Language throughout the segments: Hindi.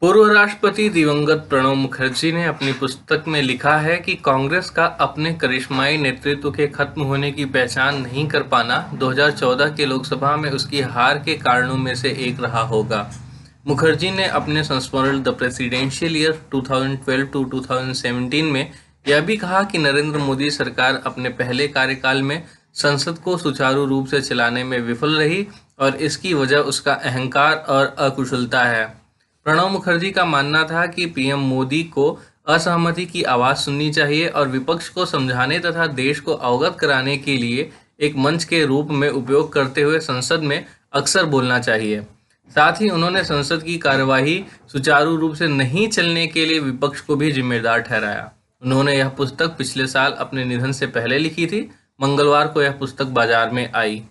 पूर्व राष्ट्रपति दिवंगत प्रणब मुखर्जी ने अपनी पुस्तक में लिखा है कि कांग्रेस का अपने करिश्माई नेतृत्व के खत्म होने की पहचान नहीं कर पाना 2014 के लोकसभा में उसकी हार के कारणों में से एक रहा होगा। मुखर्जी ने अपने संस्मरण द प्रेसिडेंशियल ईयर 2012 टू 2017 में यह भी कहा कि नरेंद्र मोदी सरकार अपने पहले कार्यकाल में संसद को सुचारू रूप से चलाने में विफल रही और इसकी वजह उसका अहंकार और अकुशलता है। प्रणब मुखर्जी का मानना था कि पीएम मोदी को असहमति की आवाज़ सुननी चाहिए और विपक्ष को समझाने तथा देश को अवगत कराने के लिए एक मंच के रूप में उपयोग करते हुए संसद में अक्सर बोलना चाहिए। साथ ही उन्होंने संसद की कार्यवाही सुचारू रूप से नहीं चलने के लिए विपक्ष को भी जिम्मेदार ठहराया। उन्होंने यह पुस्तक पिछले साल अपने निधन से पहले लिखी थी। मंगलवार को यह पुस्तक बाजार में आई।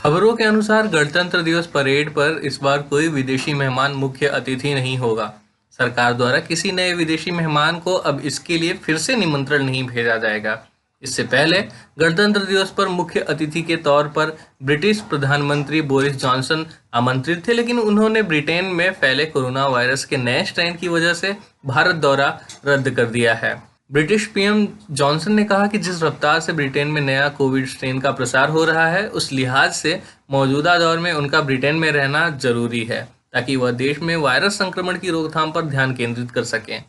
खबरों के अनुसार गणतंत्र दिवस परेड पर इस बार कोई विदेशी मेहमान मुख्य अतिथि नहीं होगा। सरकार द्वारा किसी नए विदेशी मेहमान को अब इसके लिए फिर से निमंत्रण नहीं भेजा जाएगा। इससे पहले गणतंत्र दिवस पर मुख्य अतिथि के तौर पर ब्रिटिश प्रधानमंत्री बोरिस जॉनसन आमंत्रित थे, लेकिन उन्होंने ब्रिटेन में फैले कोरोना वायरस के नए स्ट्रेन की वजह से भारत दौरा रद्द कर दिया है। ब्रिटिश पीएम जॉनसन ने कहा कि जिस रफ्तार से ब्रिटेन में नया कोविड स्ट्रेन का प्रसार हो रहा है, उस लिहाज से मौजूदा दौर में उनका ब्रिटेन में रहना जरूरी है ताकि वह देश में वायरस संक्रमण की रोकथाम पर ध्यान केंद्रित कर सकें।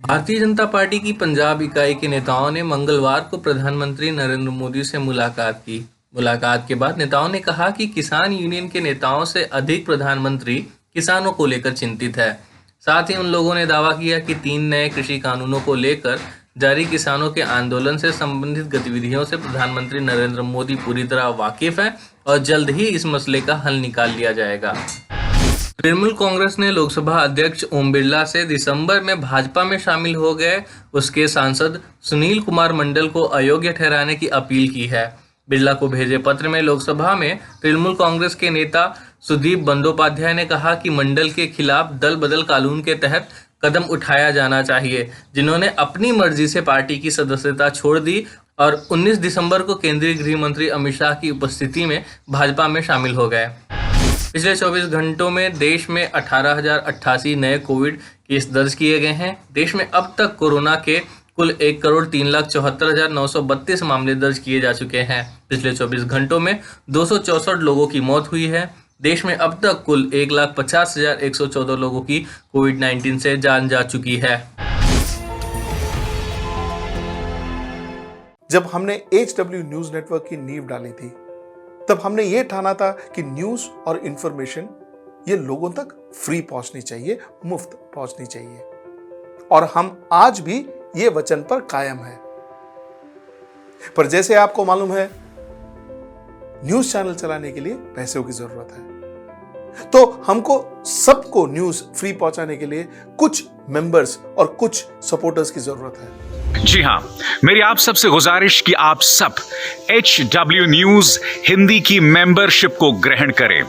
भारतीय जनता पार्टी की पंजाब इकाई के नेताओं ने मंगलवार को प्रधानमंत्री नरेंद्र मोदी से मुलाकात की। मुलाकात के बाद नेताओं ने कहा कि किसान यूनियन के नेताओं से अधिक प्रधानमंत्री किसानों को लेकर चिंतित है। साथ ही उन लोगों ने दावा किया कि 3 नए कृषि कानूनों को लेकर जारी किसानों के आंदोलन से संबंधित गतिविधियों से प्रधानमंत्री नरेंद्र मोदी पूरी तरह वाकिफ हैं और जल्द ही इस मसले का हल निकाल लिया जाएगा। तृणमूल कांग्रेस ने लोकसभा अध्यक्ष ओम बिरला से दिसंबर में भाजपा में शामिल हो गए उसके सांसद सुनील कुमार मंडल को अयोग्य ठहराने की अपील की है। बिरला को भेजे पत्र में लोकसभा में तृणमूल कांग्रेस के नेता सुदीप बंदोपाध्याय ने कहा कि मंडल के खिलाफ दल बदल कानून के तहत कदम उठाया जाना चाहिए, जिन्होंने अपनी मर्जी से पार्टी की सदस्यता छोड़ दी और 19 दिसंबर को केंद्रीय गृह मंत्री अमित शाह की उपस्थिति में भाजपा में शामिल हो गए। पिछले 24 घंटों में देश में 18,088 नए कोविड केस दर्ज किए गए हैं। देश में अब तक कोरोना के कुल 1,03,74,932 मामले दर्ज किए जा चुके हैं। पिछले 24 घंटों में 264 लोगों की मौत हुई है। देश में अब तक कुल 1,50,114 लोगों की कोविड-19 से जान जा चुकी है। जब हमने HW न्यूज नेटवर्क की नींव डाली थी, तब हमने ये ठाना था कि न्यूज और इंफॉर्मेशन ये लोगों तक फ्री पहुंचनी चाहिए, मुफ्त पहुंचनी चाहिए, और हम आज भी ये वचन पर कायम है। पर जैसे आपको मालूम है, न्यूज चैनल चलाने के लिए पैसों की जरूरत है, तो हमको सबको न्यूज फ्री पहुंचाने के लिए कुछ मेंबर्स और कुछ सपोर्टर्स की जरूरत है। जी हां, मेरी आप सबसे गुजारिश कि आप सब HW न्यूज हिंदी की मेंबरशिप को ग्रहण करें।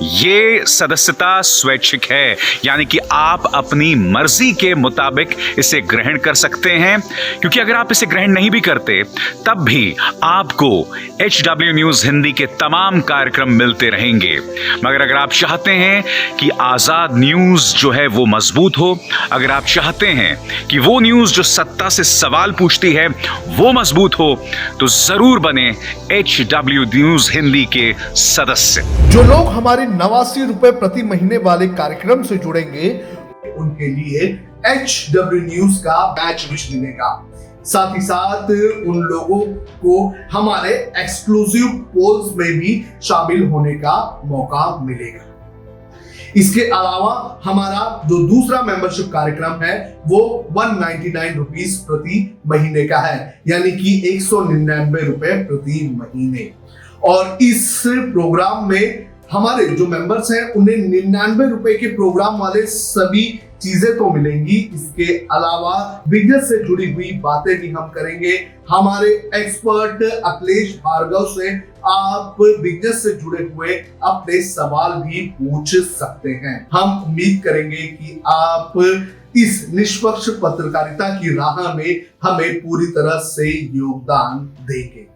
ये सदस्यता स्वैच्छिक है, यानी कि आप अपनी मर्जी के मुताबिक इसे ग्रहण कर सकते हैं, क्योंकि अगर आप इसे ग्रहण नहीं भी करते तब भी आपको HW न्यूज हिंदी के तमाम कार्यक्रम मिलते रहेंगे। मगर अगर आप चाहते हैं कि आजाद न्यूज जो है वो मजबूत हो, अगर आप चाहते हैं कि वो न्यूज जो सत्ता से सवाल पूछती है वो मजबूत हो, तो जरूर बने HW न्यूज हिंदी के सदस्य। जो लोग हमारे 89 रुपए प्रति महीने वाले कार्यक्रम से जुड़ेंगे, उनके लिए HW न्यूज का बैच विश मिलेगा। साथ ही साथ उन लोगों को हमारे एक्सक्लूसिव पोल्स में भी शामिल होने का मौका मिलेगा। इसके अलावा हमारा जो दूसरा मेंबरशिप कार्यक्रम है वो 199 रुपीस प्रति महीने का है, यानी कि 199 रुपए प्रति महीने। और इस प्रोग्राम में हमारे जो मेंबर्स हैं उन्हें 99 रुपए के प्रोग्राम वाले सभी चीजें तो मिलेंगी। इसके अलावा बिजनेस से जुड़ी हुई बातें भी हम करेंगे। हमारे एक्सपर्ट अखिलेश भार्गव से आप बिजनेस से जुड़े हुए अपने सवाल भी पूछ सकते हैं। हम उम्मीद करेंगे कि आप इस निष्पक्ष पत्रकारिता की राह में हमें पूरी तरह से योगदान देंगे।